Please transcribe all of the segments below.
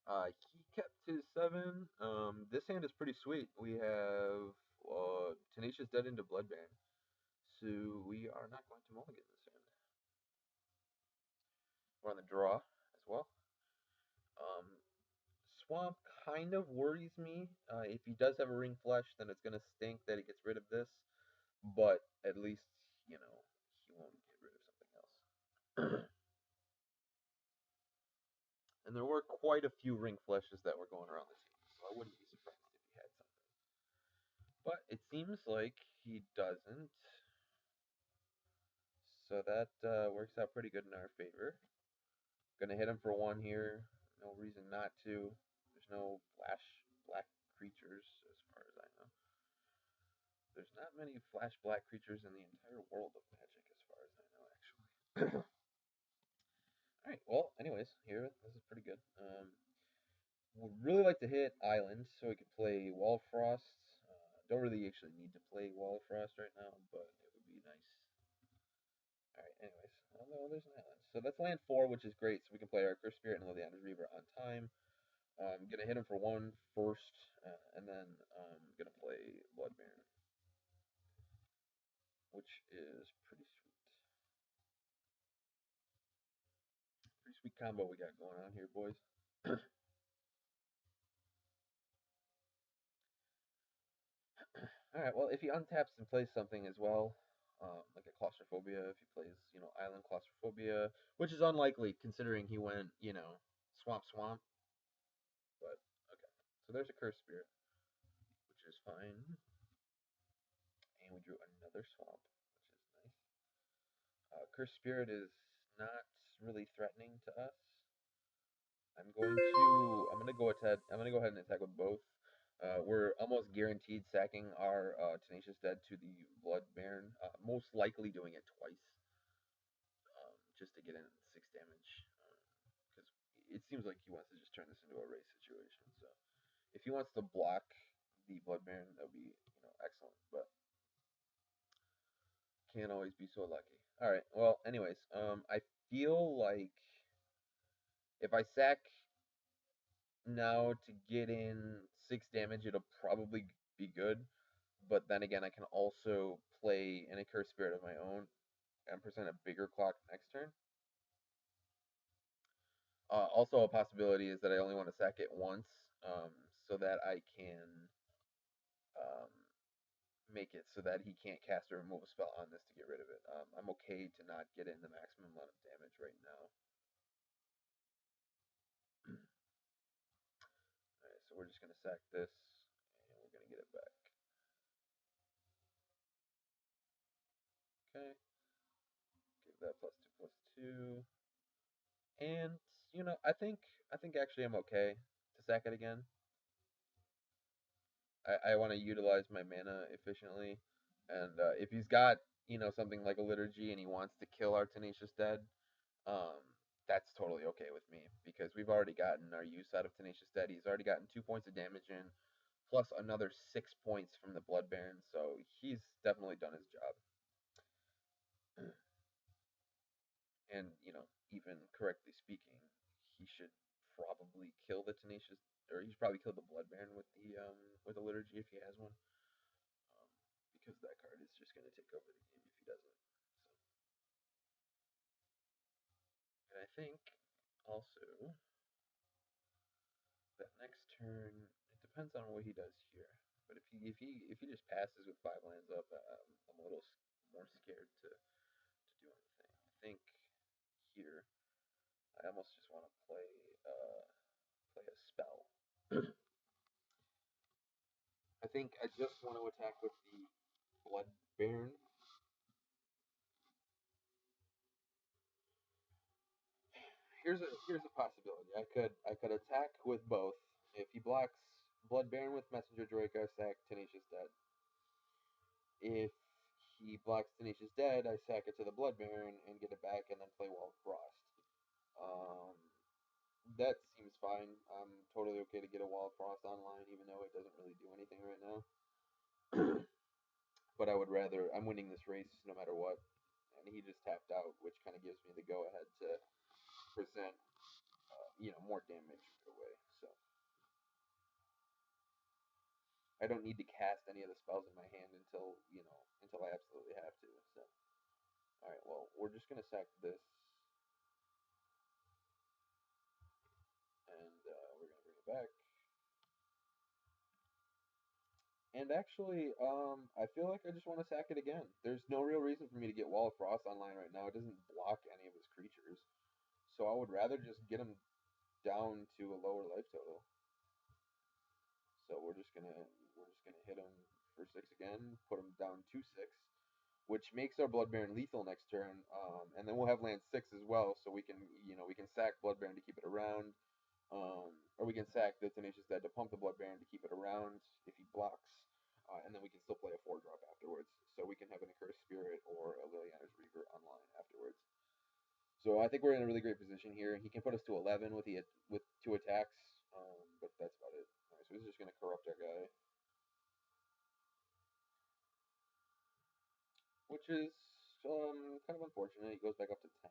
He kept his 7. This hand is pretty sweet. We have Tenacious Dead into Bloodbane. So we are not going to mulligan this hand. We're on the draw as well. Um, Swamp kind of worries me. If he does have a Ring Flesh, then it's going to stink that he gets rid of this. But at least, you know, he won't get rid of something else. And there were quite a few Ring Fleshes that were going around this game, so I wouldn't be surprised if he had something. But it seems like he doesn't. So that works out pretty good in our favor. Gonna hit him for 1 here. No reason not to. There's no flash black creatures as far as I know. There's not many flash black creatures in the entire world of Magic as far as I know, actually. Alright, well, anyways, here, this is pretty good. Would really like to hit Island so we could play Wall Frost. Don't really actually need to play Wall Frost right now, but it would be nice. Alright, anyways. Although there's an island. So that's land 4, which is great, so we can play our Curse Spirit and Liliana's Reaver on time. I'm gonna hit him for 1 first, and then I'm gonna play Blood Baron, which is pretty sweet. Pretty sweet combo we got going on here, boys. Alright, well, if he untaps and plays something as well, like a Claustrophobia, if he plays, Island Claustrophobia, which is unlikely considering he went, Swamp Swamp, but okay. So there's a Curse Spirit, which is fine. And we drew another Swamp, which is nice. Curse Spirit is not really threatening to us. I'm gonna go ahead. I'm gonna go ahead and attack with both. We're almost guaranteed sacking our Tenacious Dead to the Blood Baron. Most likely doing it twice, just to get in 6 damage. Because it seems like he wants to just turn this into a race situation. So if he wants to block the Blood Baron, that would be excellent. But can't always be so lucky. All right. Well, anyways, I feel like if I sack now to get in 6 damage, it'll probably be good. But then again, I can also play an Accursed Spirit of my own and present a bigger clock next turn. Also, a possibility is that I only want to sack it once, so that I can um, make it so that he can't cast or remove a spell on this to get rid of it. I'm okay to not get in the maximum amount of damage right now. Alright, so we're just going to sack this, and we're going to get it back. Okay. Give that +2/+2. And, I think actually I'm okay to sack it again. I want to utilize my mana efficiently, and if he's got something like a liturgy and he wants to kill our Tenacious Dead, um, that's totally okay with me because we've already gotten our use out of Tenacious Dead. He's already gotten 2 points of damage in, plus another 6 points from the Blood Baron, so he's definitely done his job. And even correctly speaking, he should probably kill the Tenacious, or he should probably kill the Blood Baron with the liturgy if he has one. Because that card is just going to take over the game if he doesn't. And I think also that next turn it depends on what he does here. But if he just passes with 5 lands up, I'm a little more scared to do anything. I think here I almost just want to play a spell. I think I just want to attack with the Blood Baron. Here's a possibility. I could attack with both. If he blocks Blood Baron with Messenger Drake, I sack Tenacious Dead. If he blocks Tenacious Dead, I sack it to the Blood Baron and get it back, and then play Wall of Frost. Um, that seems fine. I'm totally okay to get a Wall of Frost online, even though it doesn't really do anything right now. But I would rather. I'm winning this race no matter what, and he just tapped out, which kind of gives me the go ahead to present more damage away. So I don't need to cast any of the spells in my hand until I absolutely have to. So all right, well we're just gonna sack this, and we're gonna bring it back. And actually, I feel like I just want to sack it again. There's no real reason for me to get Wall of Frost online right now. It doesn't block any of his creatures, so I would rather just get him down to a lower life total. So we're just gonna hit him for 6 again, put him down to 6, which makes our Blood Baron lethal next turn. And then we'll have land 6 as well, so we can sack Blood Baron to keep it around, or we can sack the Tenacious Dead to pump the Blood Baron to keep it around if he blocks, and then we can still play a 4-drop afterwards. So we can have an Accursed Spirit or a Liliana's Reaver online afterwards. So I think we're in a really great position here. He can put us to 11 with 2 attacks, but that's about it. All right, so he's just going to corrupt our guy, which is kind of unfortunate. He goes back up to 10,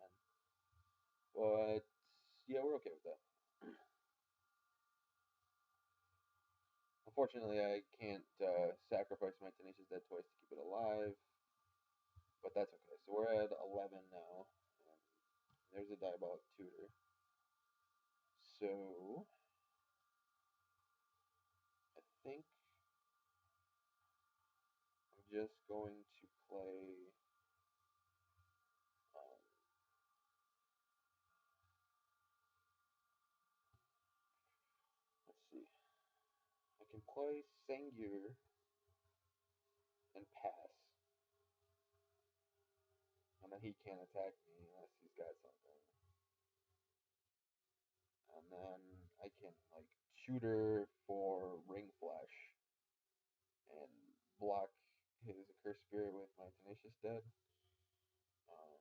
but yeah, we're okay with that. Unfortunately, I can't sacrifice my Tenacious Dead twice to keep it alive, but that's okay. So we're at 11 now. There's a Diabolic Tutor. So I think I'm just going to play. Um, let's see. I can play Sengir and pass, and then he can't attack me unless he's got something. And then I can like tutor for Ring Flash and block his Accursed Spirit with my Tenacious Dead. Um,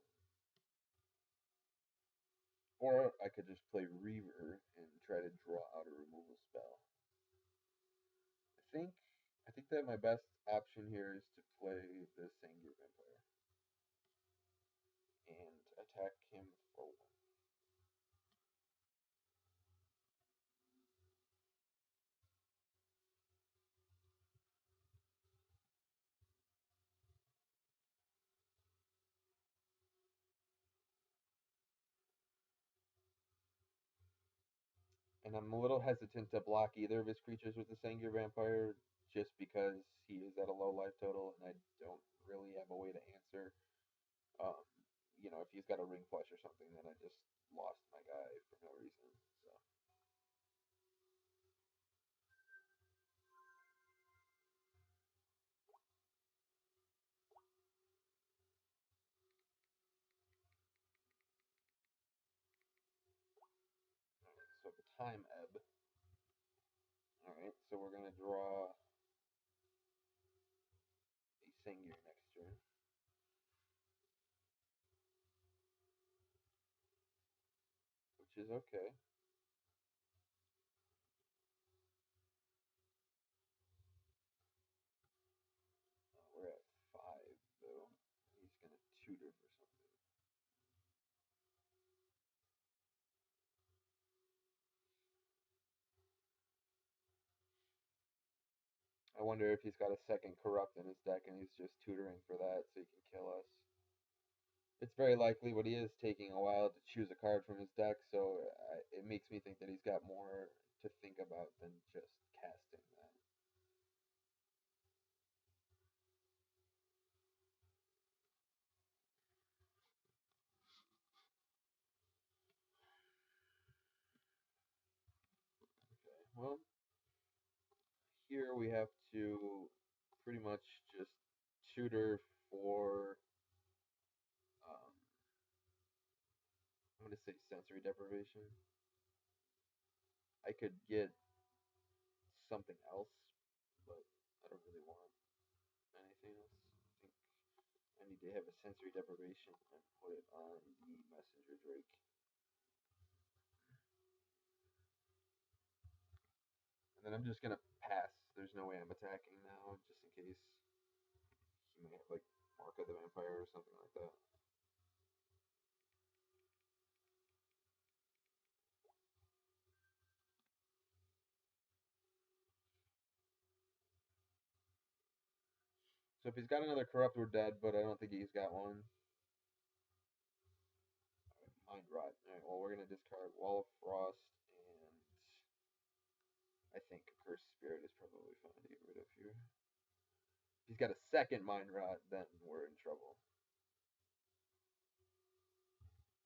or I could just play Reaver and try to draw out a removal spell. think I think that my best option here is to play the Sengir Vampire and attack him for 1. And I'm a little hesitant to block either of his creatures with the Sengir Vampire just because he is at a low life total and I don't really have a way to answer. Um, if he's got a Ring Flush or something, then I just lost my guy for no reason. So so the time ebb. All right, so we're gonna draw a Sengir next turn. Which is okay. We're at 5 though. He's gonna tutor for something. I wonder if he's got a second corrupt in his deck and he's just tutoring for that so he can kill us. It's very likely, but he is taking a while to choose a card from his deck, so it makes me think that he's got more to think about than just casting that. Okay, well, here we have to pretty much just tutor for, um, I'm going to say sensory deprivation. I could get something else, but I don't really want anything else. I think I need to have a sensory deprivation and put it on the Messenger Drake. And then I'm just gonna pass. There's no way I'm attacking now, just in case he may have like Mark of the Vampire or something like that. So if he's got another corrupt, we're dead. But I don't think he's got one. Mind rot. All right. Well, we're gonna discard Wall of Frost, and I think Cursed Spirit is probably fine to get rid of here. If he's got a second Mind Rot, then we're in trouble.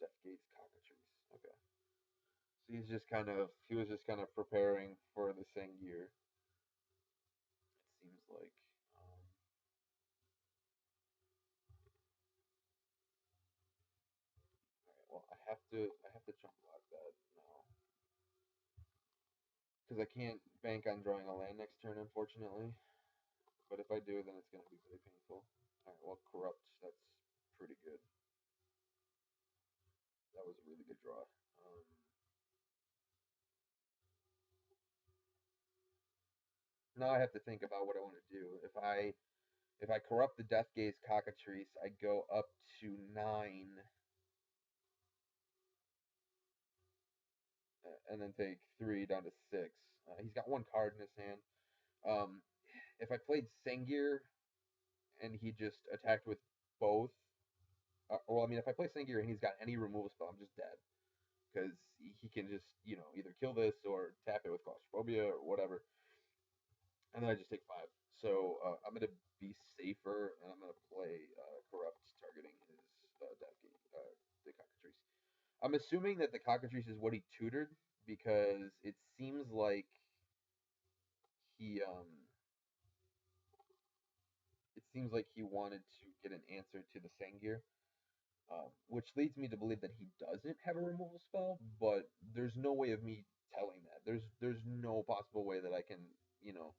Death Gates Cockatrice. Okay. So he was just kind of preparing for the Sengir. It seems like. Alright, well, I have to chunk block that now because I can't bank on drawing a land next turn, unfortunately. But if I do, then it's gonna be really painful. Alright, well, corrupt. That's pretty good. That was a really good draw. Now I have to think about what I want to do. If I corrupt the Death Gaze Cockatrice, I go up to 9, and then take 3 down to 6. He's got one card in his hand. If I played Sengir and he just attacked with both, well, I mean, if I play Sengir and he's got any removal spell, I'm just dead because he can just either kill this or tap it with Claustrophobia or whatever, and then I just take 5. So I'm gonna be safer, and I'm gonna play Corrupt, targeting his the Cockatrice. I'm assuming that the Cockatrice is what he tutored because it seems like he wanted to get an answer to the Sengir, which leads me to believe that he doesn't have a removal spell. But there's no way of me telling that. There's no possible way that I can you know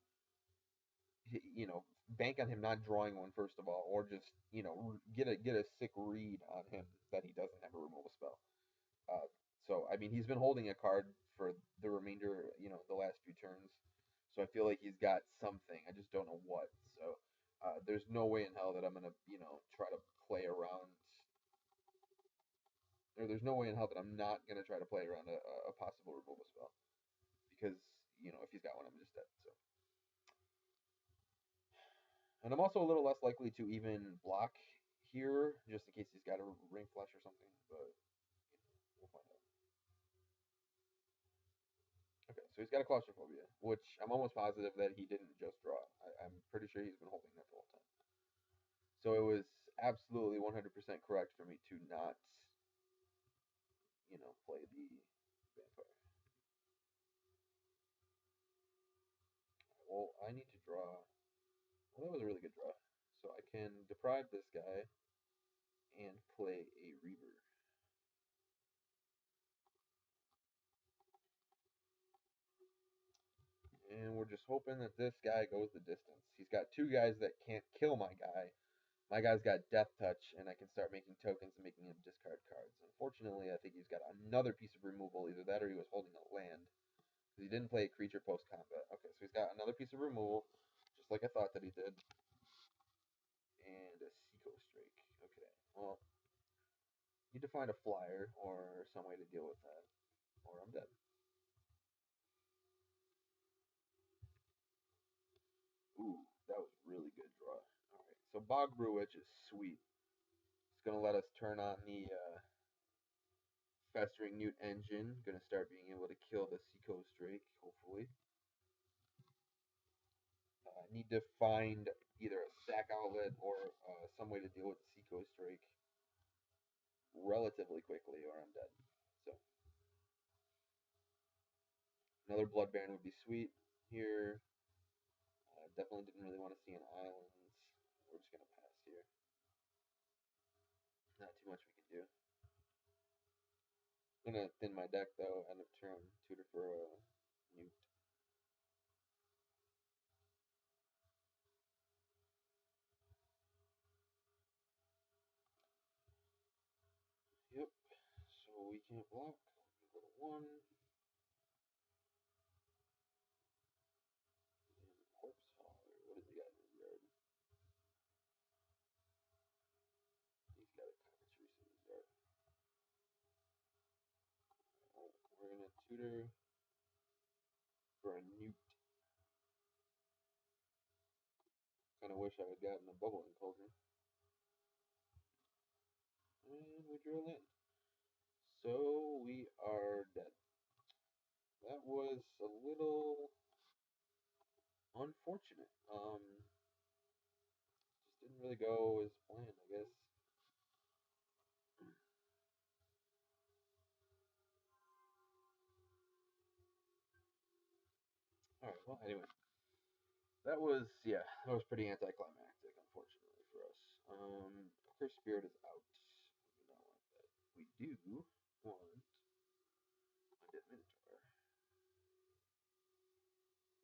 you know bank on him not drawing one first of all, or just get a sick read on him that he doesn't have a removal spell. Uh, so I mean, he's been holding a card for the remainder, the last few turns. So I feel like he's got something. I just don't know what. So there's no way in hell that I'm gonna, try to play around, or there's no way in hell that I'm not gonna try to play around a possible removal spell because if he's got one, I'm just dead. So, and I'm also a little less likely to even block here, just in case he's got a ring flush or something. But we'll find out. Okay, so he's got a claustrophobia, which I'm almost positive that he didn't just draw. I'm pretty sure he's been holding that the whole time. So it was absolutely 100% correct for me to not, play the vampire. Well, I need to draw. Well, that was a really good draw. So I can deprive this guy and play a Reaver. And we're just hoping that this guy goes the distance. He's got 2 guys that can't kill my guy. My guy's got Death Touch, and I can start making tokens and making him discard cards. Unfortunately, I think he's got another piece of removal, either that or he was holding a land. He didn't play a creature post combat. Okay, so he's got another piece of removal, just like I thought that he did. And a Seco Strike. Okay, well, need to find a flyer or some way to deal with that, or I'm dead. Ooh, that was really good draw. Alright, so Bog Brewwitch is sweet. It's going to let us turn on the Festering Newt engine. Going to start being able to kill the Seco Strike, hopefully. I need to find either a sack outlet or some way to deal with the Seco Strike relatively quickly, or I'm dead. So another Blood Baron would be sweet here. Definitely didn't really want to see an island. We're just gonna pass here. Not too much we can do. I'm gonna thin my deck though. End of turn, tutor for a Newt. Yep. So we can't block. Go to 1. Corpse Hauler. What has he got in his yard? He's got a Cockatrice in his yard. We're gonna tutor for a Newt. Kind of wish I had gotten a bubbling cauldron. And we drill in. So we are dead. That was a little unfortunate. Just didn't really go as planned, I guess. All right. Well, anyway, that was pretty anticlimactic, unfortunately for us. Cursed Spirit is out. We do not want that. We do want Undead Minotaur.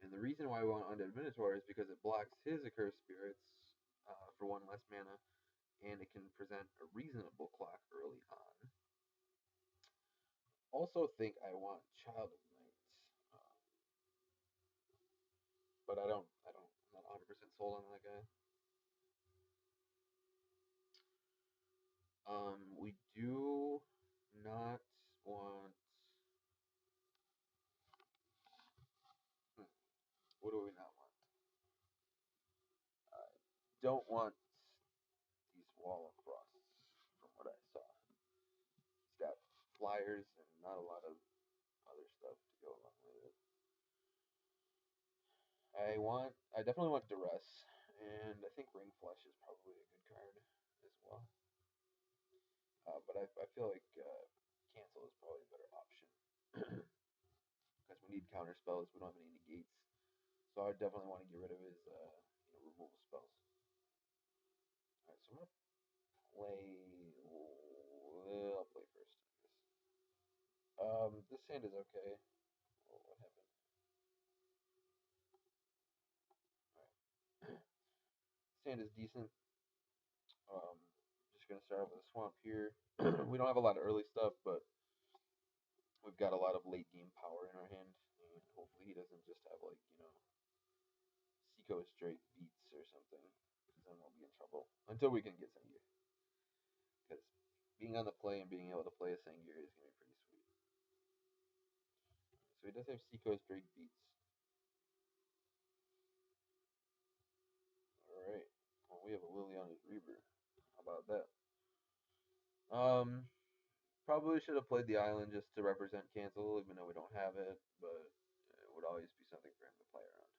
And the reason why we want Undead Minotaur is because it blocks his Accursed Spirits for one less mana, and it can present a reasonable clock early on. Also think I want Child of Night, but I'm not 100% sold on that guy. We do not want. Hmm, what do we not want? Don't want these Wall of Frosts, from what I saw. He's got flyers and not a lot of other stuff to go along with it. I definitely want Duress, and I think Ring Flesh is probably a good card as well. But I feel like Cancel is probably a better option because we need counter spells. We don't have any negates, so I definitely want to get rid of his removal spells. All right, so I'm gonna play. I'll play first, I guess. This hand is okay. Oh, what happened? All right. This hand is decent. Just gonna start off with a swamp here. We don't have a lot of early stuff, but we've got a lot of late game power in our hand, and hopefully he doesn't just have like Seiko straight beats or something, because then we'll be in trouble until we can get Sengir. Because being on the play and being able to play a Sengir is gonna be pretty sweet. So he does have Seiko straight beats. All right. Well, we have a Liliana's Reaver. How about that? Um, Probably should have played the island just to represent cancel, even though we don't have it, but it would always be something for him to play around.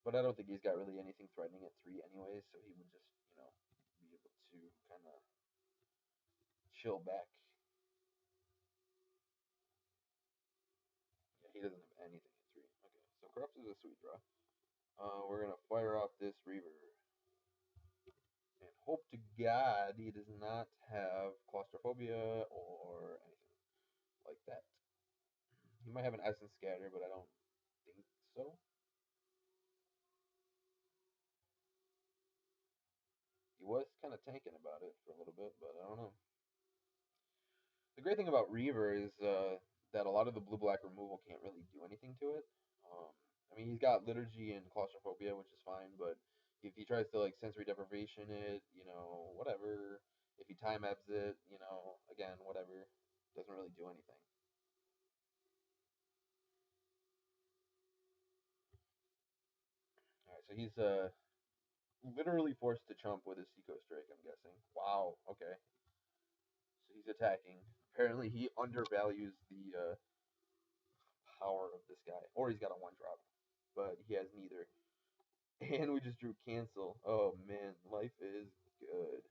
But I don't think he's got really anything threatening at 3 anyways, so he would just, be able to kind of chill back. Yeah, he doesn't have anything at 3. Okay, so Corrupt is a sweet draw. We're going to fire off this Reaver. And hope to God he does not have claustrophobia or anything like that. He might have an Essence Scatter, but I don't think so. He was kind of tanking about it for a little bit, but I don't know. The great thing about Reaver is that a lot of the blue-black removal can't really do anything to it. Um, I mean, he's got Liturgy and Claustrophobia, which is fine, but if he tries to like sensory deprivation it, whatever. If he time ebbs it, again, whatever. Doesn't really do anything. All right, so he's literally forced to chump with his Seco Strike, I'm guessing. Wow, okay. So he's attacking. Apparently, he undervalues the power of this guy, or he's got a one drop, but he has neither. And we just drew cancel. Oh man, life is good.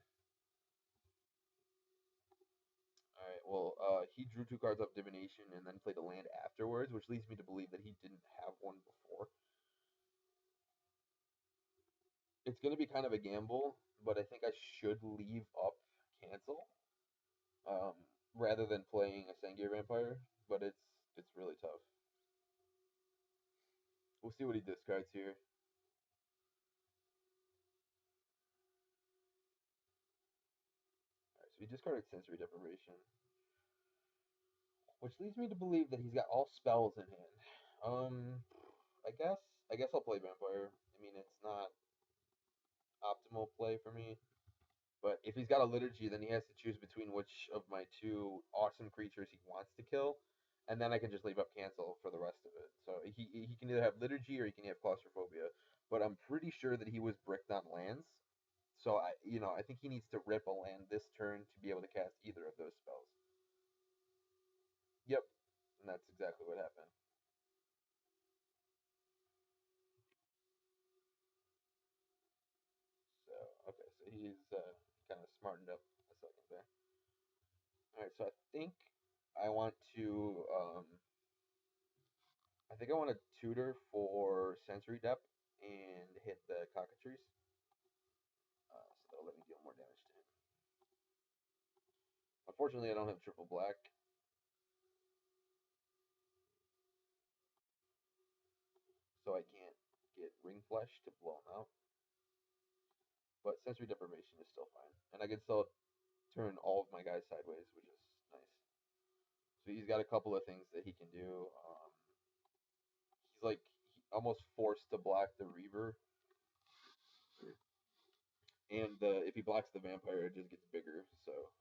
All right, well, he drew 2 cards off divination and then played a land afterwards, which leads me to believe that he didn't have one before. It's going to be kind of a gamble, but I think I should leave up cancel um, rather than playing a Sengir Vampire. But it's really tough. We'll see what he discards here. All right, so he discarded Sensory Deprivation, which leads me to believe that he's got all spells in hand. Um, I guess I'll play Vampire. I mean, it's not optimal play for me, but if he's got a Liturgy, then he has to choose between which of my 2 awesome creatures he wants to kill, and then I can just leave up cancel for the rest of it. So he can either have Liturgy or he can have Claustrophobia, but I'm pretty sure that he was bricked on lands. So I think he needs to rip a land this turn to be able to cast either of those spells. Yep, and that's exactly what happened. So okay, so he's kind of smartened up a second there. All right, so I want to um, I think I want to tutor for sensory depth and hit the cockatrice. So that'll let me deal more damage to him. Unfortunately, I don't have triple black, so I can't get ring flesh to blow him out. But sensory deprivation is still fine, and I can still turn all of my guys sideways, which is nice. So he's got a couple of things that he can do. He's like almost forced to block the Reaver, and if he blocks the Vampire, it just gets bigger. So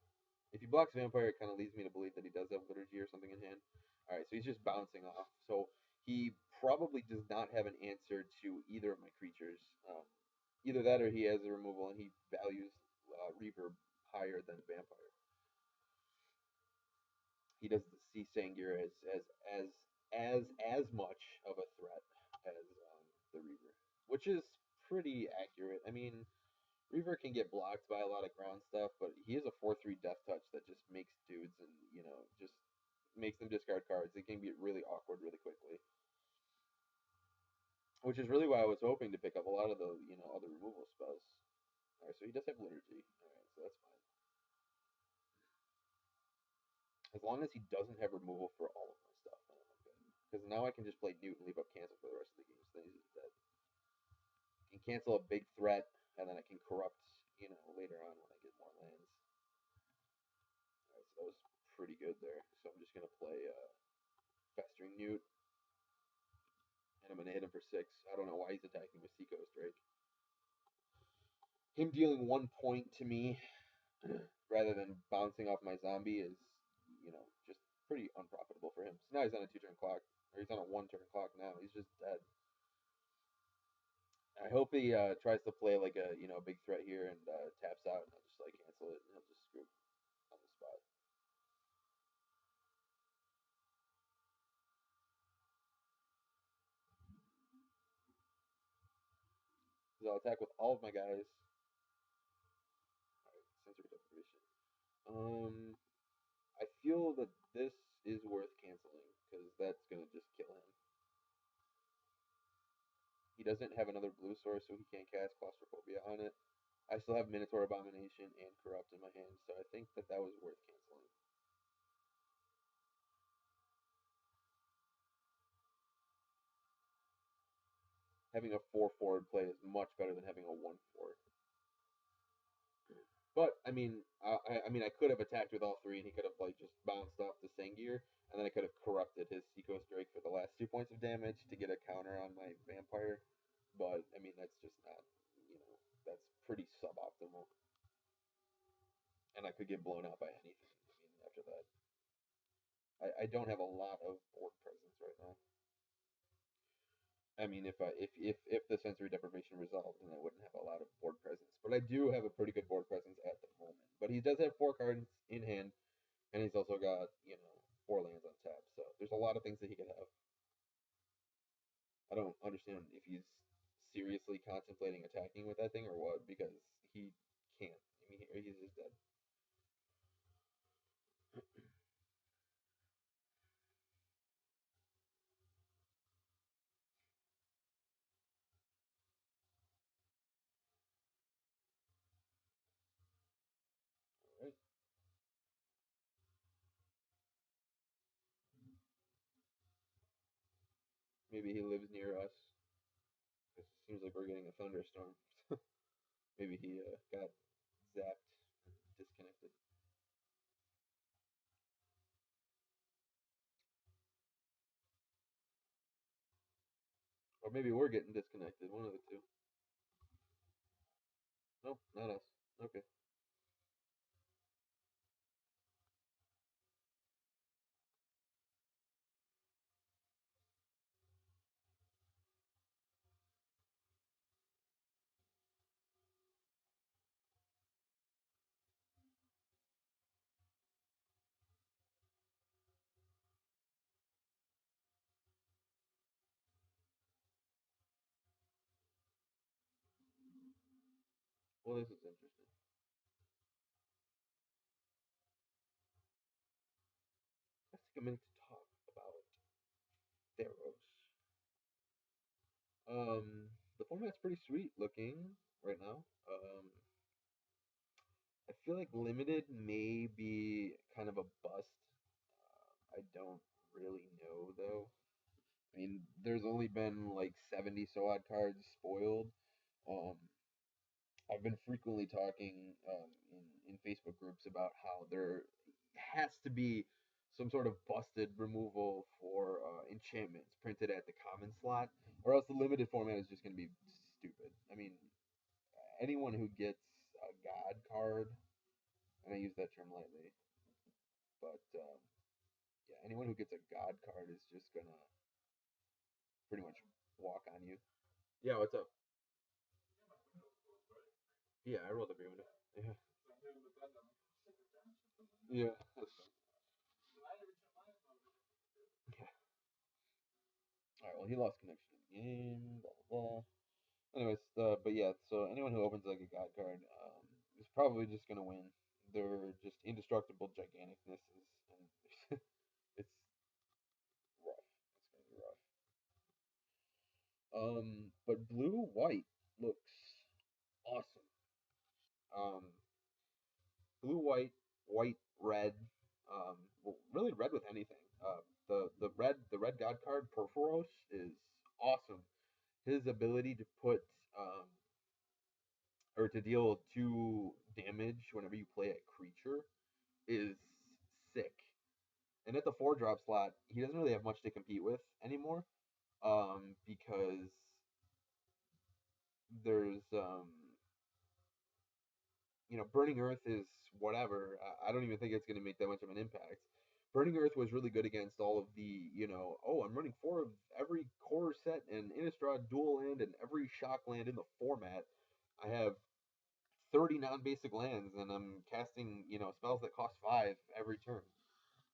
if he blocks Vampire, it kind of leads me to believe that he does have Liturgy or something in hand. All right, so he's just bouncing off. So he probably does not have an answer to either of my creatures. Either that or he has a removal and he values Reaver higher than Vampire. He doesn't see Sangir as much of a threat as the Reaver, which is pretty accurate. I mean, Reaver can get blocked by a lot of ground stuff, but he is a 4/3 Death Touch that just makes dudes and just makes them discard cards. It can get really awkward really quickly, which is really why I was hoping to pick up a lot of the other removal spells. All right, so he does have Liturgy. All right, so that's fine. As long as he doesn't have removal for all of my stuff, then I'm okay. Because now I can just play Newt and leave up cancel for the rest of the game, so then he's just dead. I can cancel a big threat, and then I can corrupt, later on when I get more lands. Alright, so that was pretty good there. So I'm just going to play Festering Newt, and I'm going to hit him for 6. I don't know why he's attacking with Seacoast Drake. Him dealing 1 point to me rather than bouncing off my zombie is, just pretty unprofitable for him. So now he's on a 2-turn clock, or he's on a 1-turn clock now. He's just dead. I hope he tries to play like a big threat here and taps out, and I'll just like cancel it, and he'll just screw on the spot. Because I'll attack with all of my guys. All right, sensory deprivation. I feel that this is worth canceling because that's gonna just kill him. He doesn't have another blue source, so he can't cast Claustrophobia on it. I still have Minotaur Abomination and Corrupt in my hand, so I think that was worth canceling. Having a 4 forward play is much better than having a 1 4. But I mean, I could have attacked with all three, and he could have like just bounced off the Sangir, and then I could have corrupted his Seacoast Drake for the last 2 points of damage to get a counter on my Vampire. But I mean, that's just not, that's pretty suboptimal, and I could get blown out by anything. I mean, after that, I don't have a lot of board presence right now. I mean, if the sensory deprivation resolved, then I wouldn't have a lot of board presence. But I do have a pretty good board presence at the moment. But he does have 4 cards in hand, and he's also got 4 lands on tap. So there's a lot of things that he could have. I don't understand if he's seriously contemplating attacking with that thing or what, because he can't. I mean, he's just dead. All right. Maybe he lives near us. It seems like we're getting a thunderstorm. Maybe he got zapped, disconnected. Or maybe we're getting disconnected. One of the two. Nope, not us. Okay. Well, this is interesting. Let's take a minute to talk about Theros. The format's pretty sweet looking right now. I feel like limited may be kind of a bust. I don't really know though. I mean, there's only been like 70 so odd cards spoiled. Um, I've been frequently talking in Facebook groups about how there has to be some sort of busted removal for enchantments printed at the common slot, or else the limited format is just going to be stupid. I mean, anyone who gets a god card, and I use that term lightly, but yeah, anyone who gets a god card is just gonna pretty much walk on you. Yeah, what's up? Yeah, I rolled a beer window. Yeah. Yeah. Yeah. All right. Well, he lost connection in the game. Blah blah blah. Anyways, but yeah. So anyone who opens like a god card, is probably just gonna win. They're just indestructible giganticnesses, and it's rough. It's gonna be rough. But blue white looks awesome. Um, blue white, white red. Well, really red with anything. The red god card Perforos is awesome. His ability to put or to deal 2 damage whenever you play a creature is sick. And at the 4 drop slot, he doesn't really have much to compete with anymore. Because there's Burning Earth is whatever. I don't even think it's going to make that much of an impact. Burning Earth was really good against all of the, I'm running 4 of every core set and Innistrad dual land and every shock land in the format. I have 30 non-basic lands and I'm casting, spells that cost 5 every turn.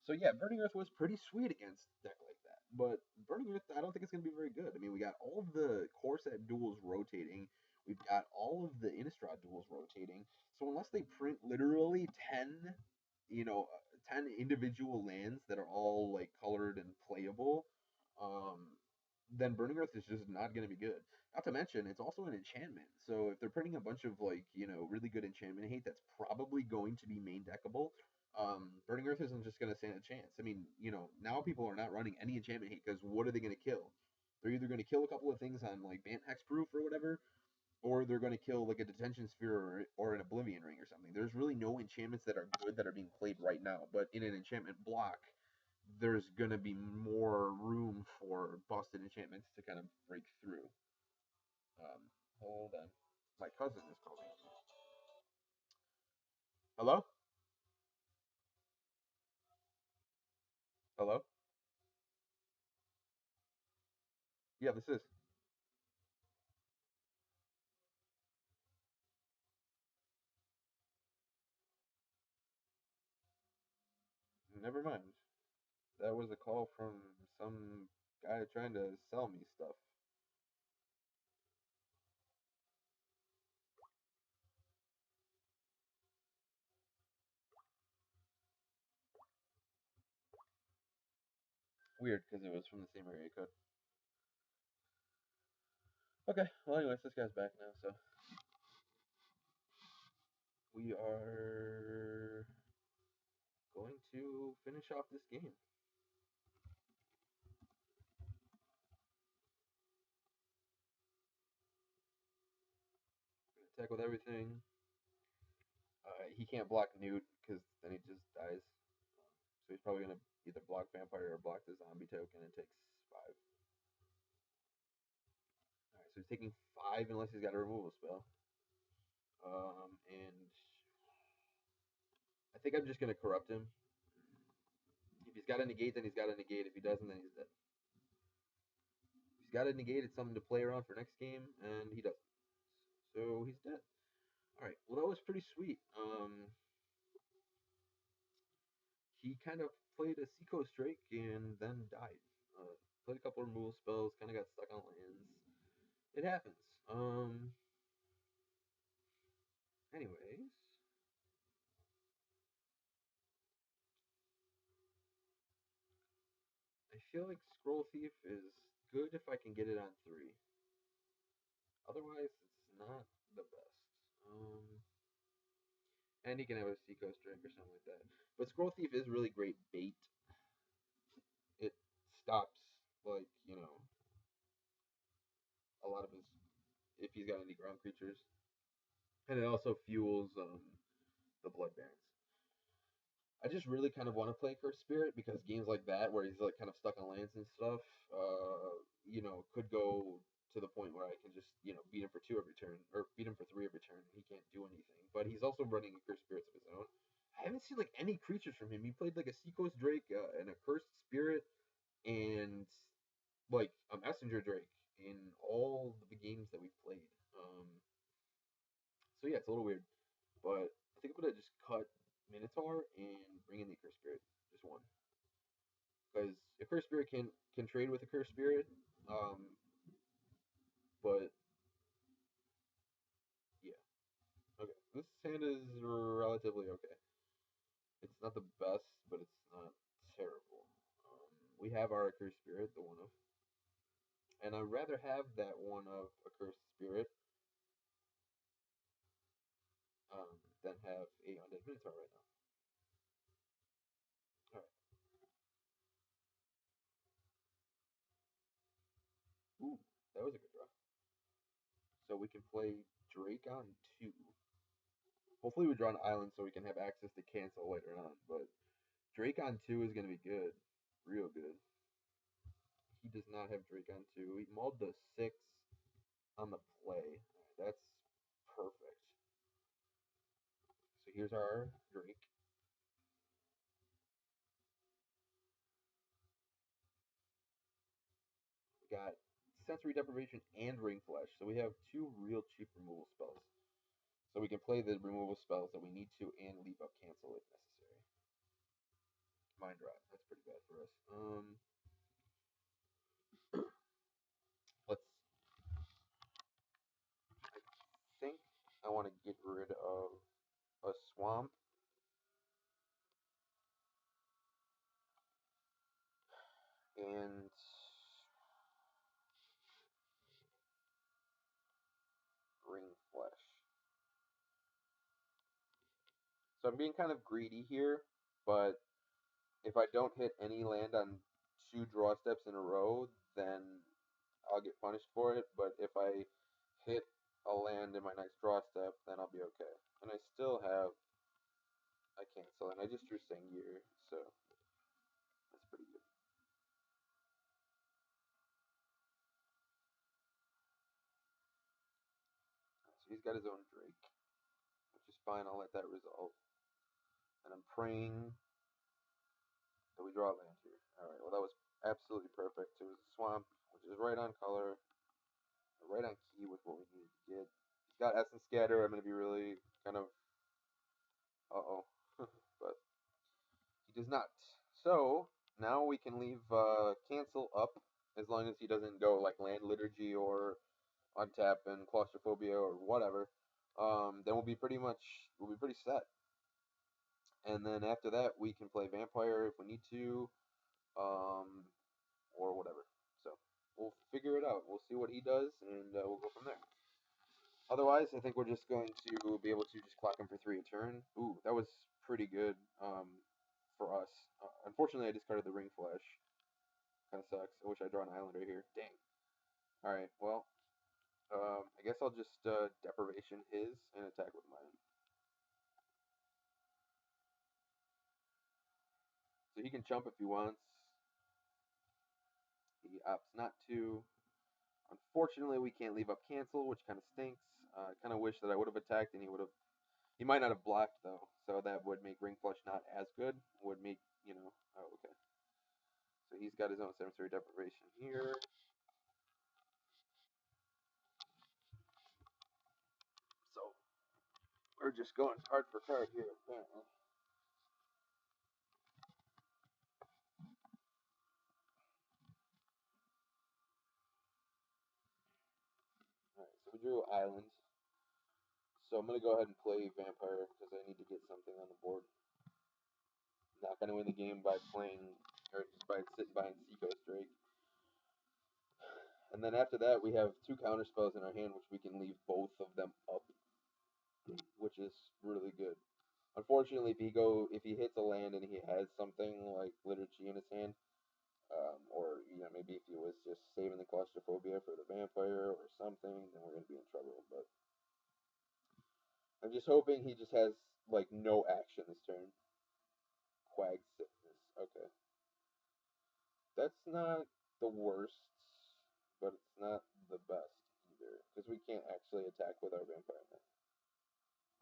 So yeah, Burning Earth was pretty sweet against a deck like that. But Burning Earth, I don't think it's going to be very good. I mean, we got all of the core set duels rotating. We've got all of the Innistrad duels rotating. So unless they print literally 10, you know, 10 individual lands that are all like colored and playable, um, then Burning Earth is just not going to be good. Not to mention, it's also an enchantment. So if they're printing a bunch of really good enchantment hate, that's probably going to be main deckable. Burning Earth isn't just going to stand a chance. I mean, now people are not running any enchantment hate because what are they going to kill? They're either going to kill a couple of things on like Bant Hexproof or whatever, or they're going to kill like a Detention Sphere or an Oblivion Ring or something. There's really no enchantments that are good that are being played right now. But in an enchantment block, there's going to be more room for busted enchantments to kind of break through. Um, Hold on. My cousin is calling me. Hello? Hello? Yeah, this is. Never mind. That was a call from some guy trying to sell me stuff. Weird, because it was from the same area code. Okay, well, anyways, this guy's back now, so we are going to finish off this game. Attack with everything. He can't block Newt because then he just dies. So he's probably gonna either block Vampire or block the Zombie token and takes 5. All right, so he's taking 5 unless he's got a removal spell. And I think I'm just gonna corrupt him. If he's got a negate, then he's got a negate. If he doesn't, then he's dead. If he's got a negate, it's something to play around for next game, and he doesn't. So he's dead. All right. Well, that was pretty sweet. He kind of played a Seacoast Drake and then died. Played a couple of removal spells, kind of got stuck on lands. It happens. Anyways, I feel like Scroll Thief is good if I can get it on 3. Otherwise, it's not the best. And he can have a Seacoast Drake or something like that. But Scroll Thief is really great bait. It stops, like, a lot of his, if he's got any ground creatures. And it also fuels the Blood Barons. I just really kind of want to play Cursed Spirit because games like that, where he's like kind of stuck on lands and stuff, could go to the point where I can just beat him for 2 every turn, or beat him for 3 every turn, and he can't do anything. But he's also running a Cursed Spirits of his own. I haven't seen like any creatures from him. He played like a Seacoast Drake and a Cursed Spirit and like a Messenger Drake in all the games that we've played. So yeah, it's a little weird, but I think I'm gonna just cut Minotaur and bring in the Cursed Spirit, just one, because a Cursed Spirit can trade with a Cursed Spirit, um, but yeah, okay. This hand is relatively okay. It's not the best, but it's not terrible. We have our Cursed Spirit, the one of, and I'd rather have that one of a Cursed Spirit than have a Undead Minotaur right now. All right. Ooh, that was a good draw. So we can play Drake on 2. Hopefully we draw an island so we can have access to cancel later on. But Drake on 2 is going to be good. Real good. He does not have Drake on 2. He mauled the 6 on the play. That's perfect. So here's our Drake. We got Sensory Deprivation and Ring Flesh. So we have 2 real cheap removal spells. So we can play the removal spells that we need to and leave up cancel if necessary. Mind Rot. That's pretty bad for us. Let's think I want to get rid of a swamp and ring flesh. So I'm being kind of greedy here, but if I don't hit any land on 2 draw steps in a row, then I'll get punished for it. But if I hit a land in my next draw step, then I'll be okay. And I still have a cancel, and I just drew Sengir, so that's pretty good. So he's got his own Drake, which is fine. I'll let that resolve. And I'm praying that we draw a land here. Alright, well that was absolutely perfect. It was a swamp, which is right on color, right on key with what we needed to get. He's got Essence Scatter. I'm going to be really kind of uh-oh. But he does not. So now we can leave cancel up as long as he doesn't go like land liturgy or untap and claustrophobia or whatever. Then we'll be pretty set. And then after that we can play vampire if we need to, or whatever. So we'll figure it out. We'll see what he does, and we'll go from there. Otherwise, I think we're just going to be able to just clock him for 3 a turn. Ooh, that was pretty good for us. Unfortunately, I discarded the ring flesh. Kind of sucks. I wish I'd drawn an island right here. Dang. All right. Well, I guess I'll just deprivation his and attack with mine. So he can jump if he wants. He opts not to. Unfortunately, we can't leave up cancel, which kind of stinks. I kind of wish that I would have attacked and he would have. He might not have blocked though, so that would make ring flush not as good. Would make Oh, okay. So he's got his own sensory deprivation here. So we're just going card for card here, apparently. All right, so we drew islands. So I'm gonna go ahead and play Vampire because I need to get something on the board. I'm not gonna win the game by playing or just by sitting behind Seacoast Drake. And then after that, we have two counter spells in our hand, which we can leave both of them up, which is really good. Unfortunately, if he hits a land and he has something like Liturgy in his hand, or maybe if he was just saving the claustrophobia for the vampire or something, then we're gonna be in trouble. But I'm just hoping he just has like no action this turn. Quag sickness. Okay, that's not the worst, but it's not the best either because we can't actually attack with our vampire now.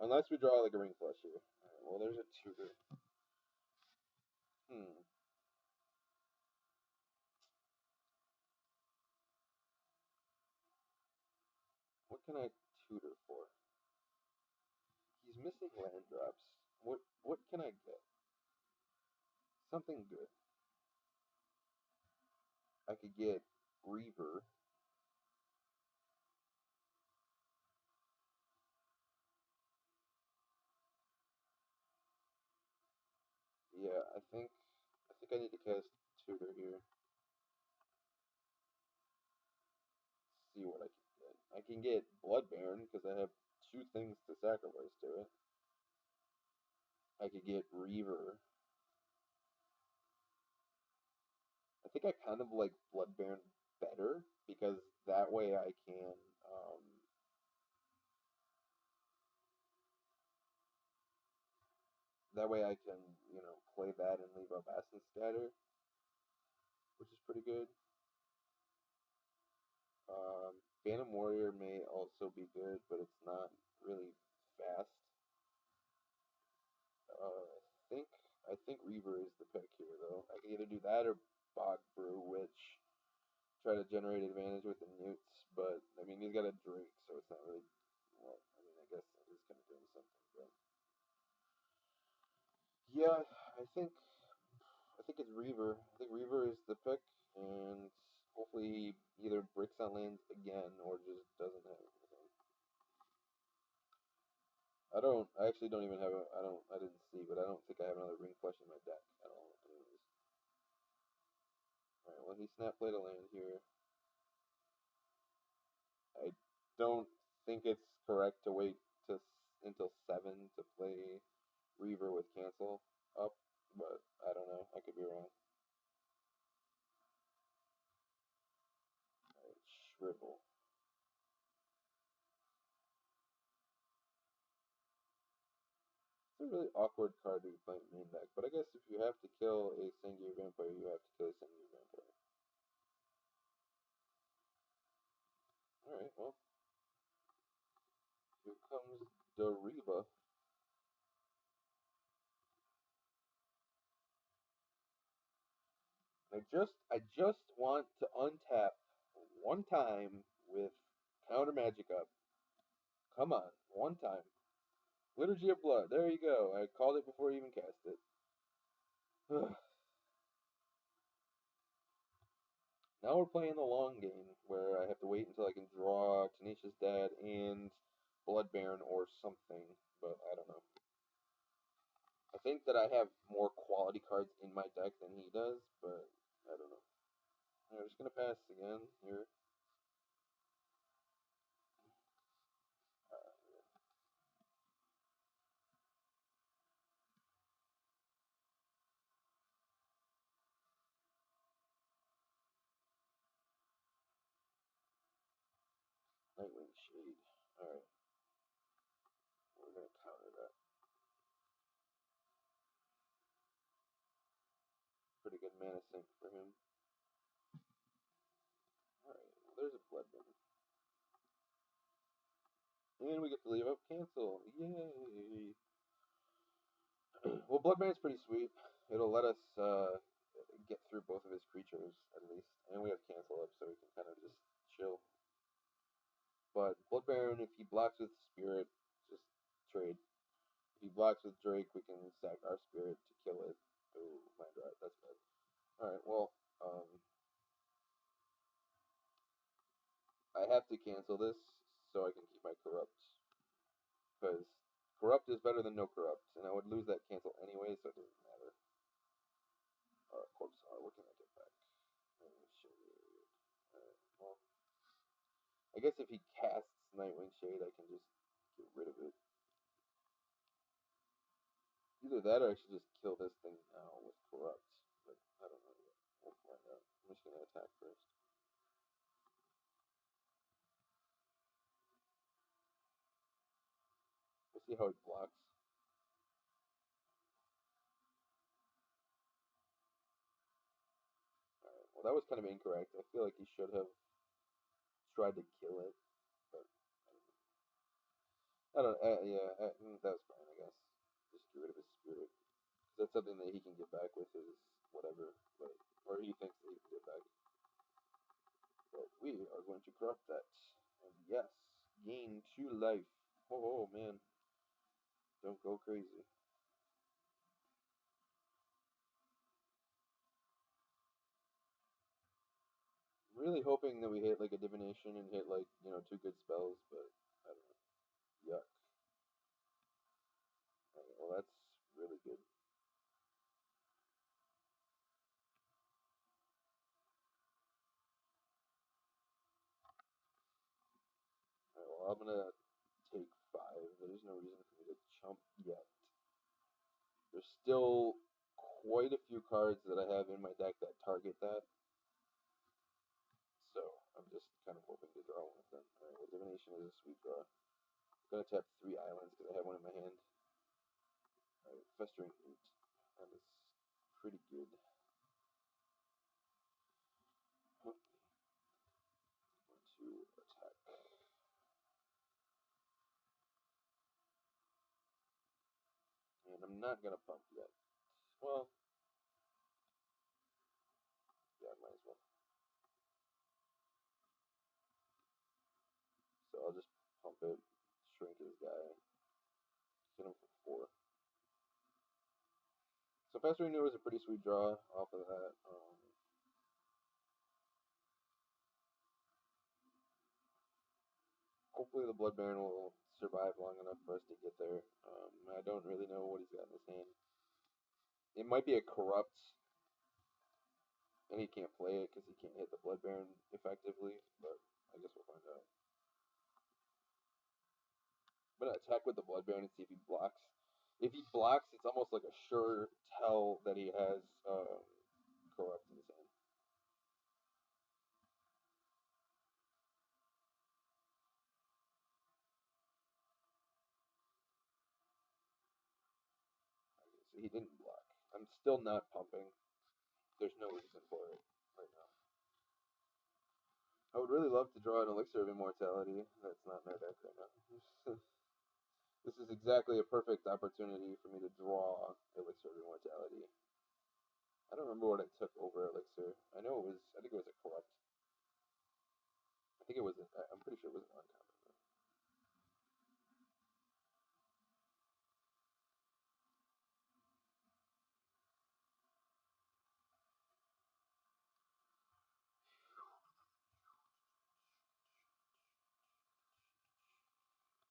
Unless we draw like a ring flush here. Alright, well, there's a tutor. What can I tutor for? He's missing land drops. What can I get? Something good. I could get Reaver. Yeah, I think I need to cast tutor here. See what I can get. I can get Blood Baron because I have two things to sacrifice to it. I could get Reaver. I think I kind of like Blood Baron better because that way I can play that and leave up Essence Scatter, which is pretty good. Phantom Warrior may also be good, but it's not really fast. I think Reaver is the pick here, though. I can either do that or Bog Brew, which try to generate advantage with the newts, but I mean he's got a Drake, so it's not really. Well, I mean I guess it is kind of doing something, but yeah, I think it's Reaver. I think Reaver is the pick, and hopefully he either bricks on lands again or just doesn't have anything. I actually don't even have a. I didn't see, but I don't think I have another ring flush in my deck at all. Anyways. All right. Well, he snap played a land here. I don't think it's correct to wait to until 7 to play Reaver with cancel up, but I don't know. I could be wrong. All right, Shrivel. It's a really awkward card to be playing main deck, but I guess if you have to kill a Sengir Vampire, you have to kill a Sengir Vampire. Alright, well, here comes Dariba. I just want to untap one time with counter magic up. Come on, one time. Liturgy of Blood. There you go. I called it before you even cast it. Now we're playing the long game, where I have to wait until I can draw Tenacious Dad and Blood Baron or something, but I don't know. I think that I have more quality cards in my deck than he does, but I don't know. I'm just gonna pass again here. Nightwing Shade. Alright, we're gonna counter that. Pretty good mana sink for him. Alright, well, there's a Bloodbaron. And we get to leave up cancel. Yay! Well, Bloodbaron's pretty sweet. It'll let us get through both of his creatures, at least. And we have cancel up, so we can kind of just chill. But Bloodbaron, if he blocks with Spirit, just trade. If he blocks with Drake, we can sack our Spirit to kill it. Oh, mind right, that's bad. Alright, well, I have to cancel this so I can keep my Corrupt. because corrupt is better than no corrupt, and I would lose that cancel anyway, so it doesn't matter. Corpse R, what can I get back? Alright, well, I guess if he casts Nightwing Shade, I can just get rid of it. Either that or I should just kill this thing now with corrupt, but I don't know yet. We'll find out. I'm just gonna attack first. We'll see how it blocks. Alright, well that was kind of incorrect. I feel like he should have tried to kill it, but I don't know. Yeah, that was fine, I guess. Just get rid of his spirit. Because that's something that he can get back with his whatever, but, or he thinks that he can get back. But we are going to corrupt that. And yes, gain 2 life. Oh man, don't go crazy. Really hoping that we hit like a divination and hit like, 2 good spells, but I don't know. Yuck. Okay, well, that's really good. Alright, well, I'm gonna take 5. There's no reason for me to chump yet. There's still quite a few cards that I have in my deck that target that. So I'm just kind of hoping to draw one of them. Alright, well, divination is a sweet draw. I'm gonna tap 3 islands because I have one in my hand. Alright, festering root. That is pretty good. Want to attack. And I'm not gonna pump yet. Well, yeah, I might as well. So I'll just pump it, shrink his guy, hit him for 4. So Festering New is a pretty sweet draw off of that. Hopefully the Blood Baron will survive long enough for us to get there. I don't really know what he's got in his hand. It might be a Corrupt, and he can't play it because he can't hit the Blood Baron effectively, but I guess we'll find out. I'm going to attack with the Blood Baron and see if he blocks. If he blocks, it's almost like a sure tell that he has Corrupt in his hand. Okay, so he didn't block. I'm still not pumping. There's no reason for it right now. I would really love to draw an Elixir of Immortality. That's not in our deck right now. This is exactly a perfect opportunity for me to draw Elixir of Immortality. I don't remember what I took over Elixir. I think it was a Corrupt. I'm pretty sure it was an uncommon.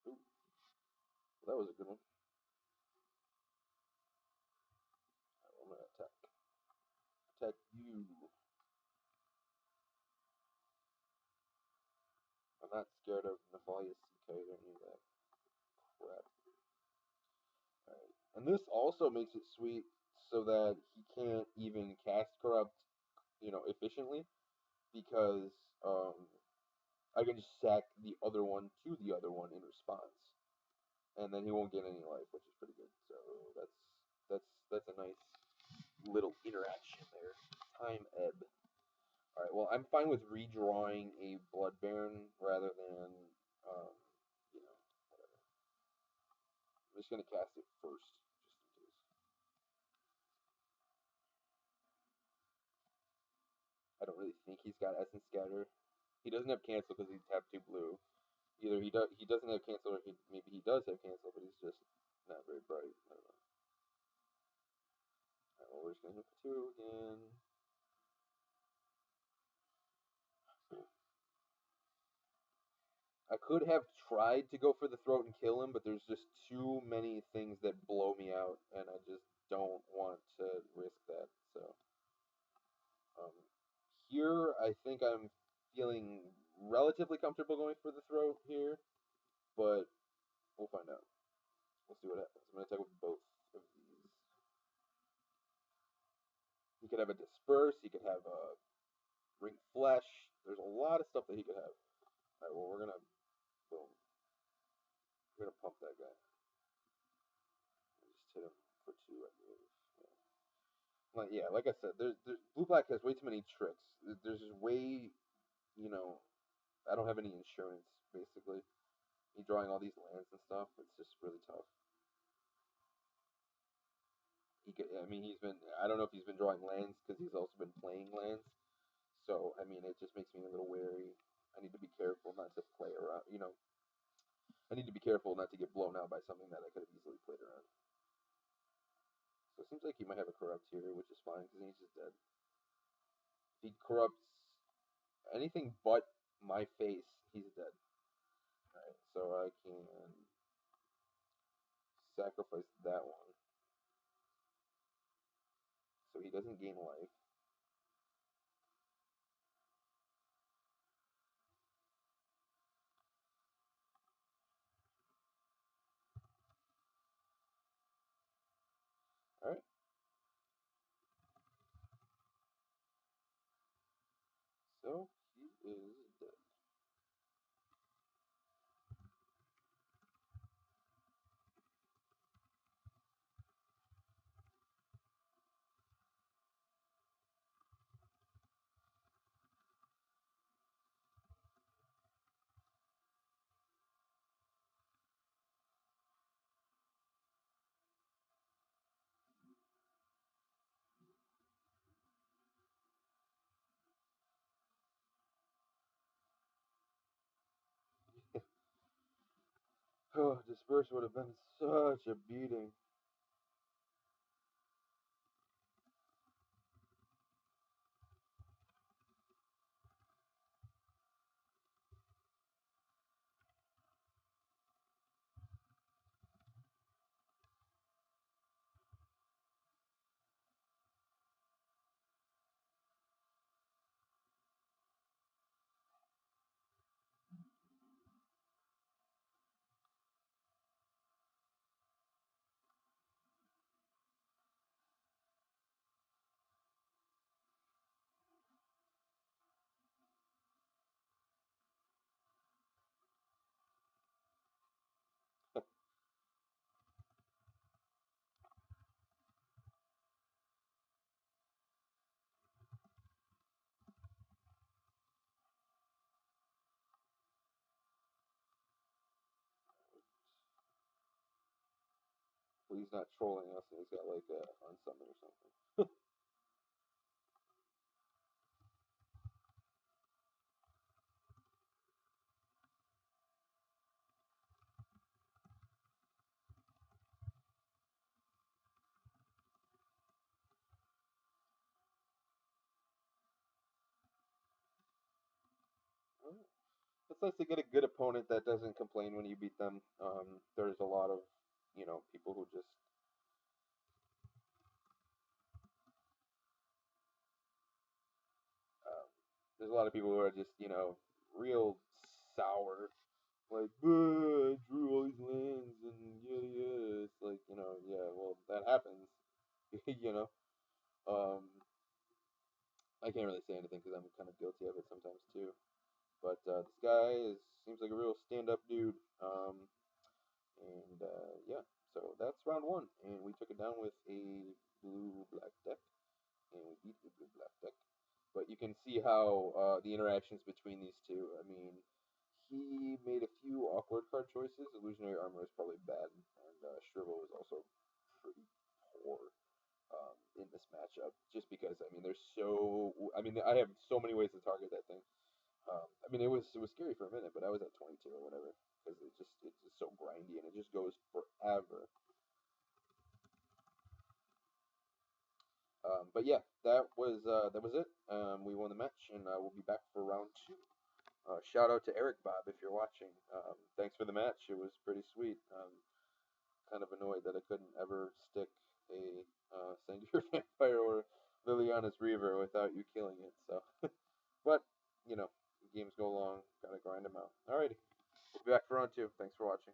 Ooh, well, that was a good one. Right, I'm going to attack. Attack you. I'm not scared of Nefalius CK or any of that crap. Alright. And this also makes it sweet so that he can't even cast Corrupt, efficiently, because I can just sack the other one to the other one in response, and then he won't get any life, which is pretty good. So that's a nice little interaction there. Time ebb. All right. Well, I'm fine with redrawing a Blood Baron rather than whatever. I'm just gonna cast it first, just in case. I don't really think he's got Essence Scatter. He doesn't have cancel because he tapped 2 blue. Either he doesn't have cancel, or maybe he does have cancel, but he's just not very bright. I don't know. Alright, well, we're just gonna hit for 2 again. I could have tried to go for the throat and kill him, but there's just too many things that blow me out, and I just don't want to risk that. So um, here, I think I'm feeling relatively comfortable going for the throat here, but we'll find out. We'll see what happens. I'm going to attack with both of these. He could have a disperse. He could have a ring flesh. There's a lot of stuff that he could have. All right, well, we're gonna boom. We're gonna pump that guy. Just hit him for two, I believe. Like I said, there's blue black has way too many tricks. There's just way, you know, I don't have any insurance basically. Me drawing all these lands and stuff, it's just really tough. I mean, I don't know if he's been drawing lands because he's also been playing lands. So I mean, it just makes me a little wary. I need to be careful not to play around. I need to be careful not to get blown out by something that I could have easily played around. So it seems like he might have a corrupt here, which is fine because he's just dead. If he corrupts anything but my face, he's dead. Alright, so I can sacrifice that one. So he doesn't gain life. Alright. So he is dead. Oh, disperse would have been such a beating. Well, he's not trolling us and he's got like a unsummon or something. It's nice to get a good opponent that doesn't complain when you beat them. There's a lot of, people who just there's a lot of people who are just, real sour. Like, I drew all these lands and yada yada. It's like, yeah, well, that happens. you know. Um, I can't really say anything because I'm kind of guilty of it sometimes too. But this guy seems like a real stand-up dude. Yeah, so that's round one, and we took it down with a blue-black deck, and we beat the blue-black deck. But you can see how the interactions between these two. I mean, he made a few awkward card choices. Illusionary Armor is probably bad, and Shrivel is also pretty poor in this matchup. Just because I mean, I have so many ways to target that thing. I mean, it was scary for a minute, but I was at 22 or whatever because it's just so grindy and it just goes forever. But yeah, that was it. We won the match, and we'll be back for round two. Shout out to Eric Bob if you're watching. Thanks for the match. It was pretty sweet. Kind of annoyed that I couldn't ever stick a Singular Vampire or Liliana's Reaver without you killing it. So, but you know, games go long. Gotta grind them out. Alrighty, we'll be back for round two. Thanks for watching.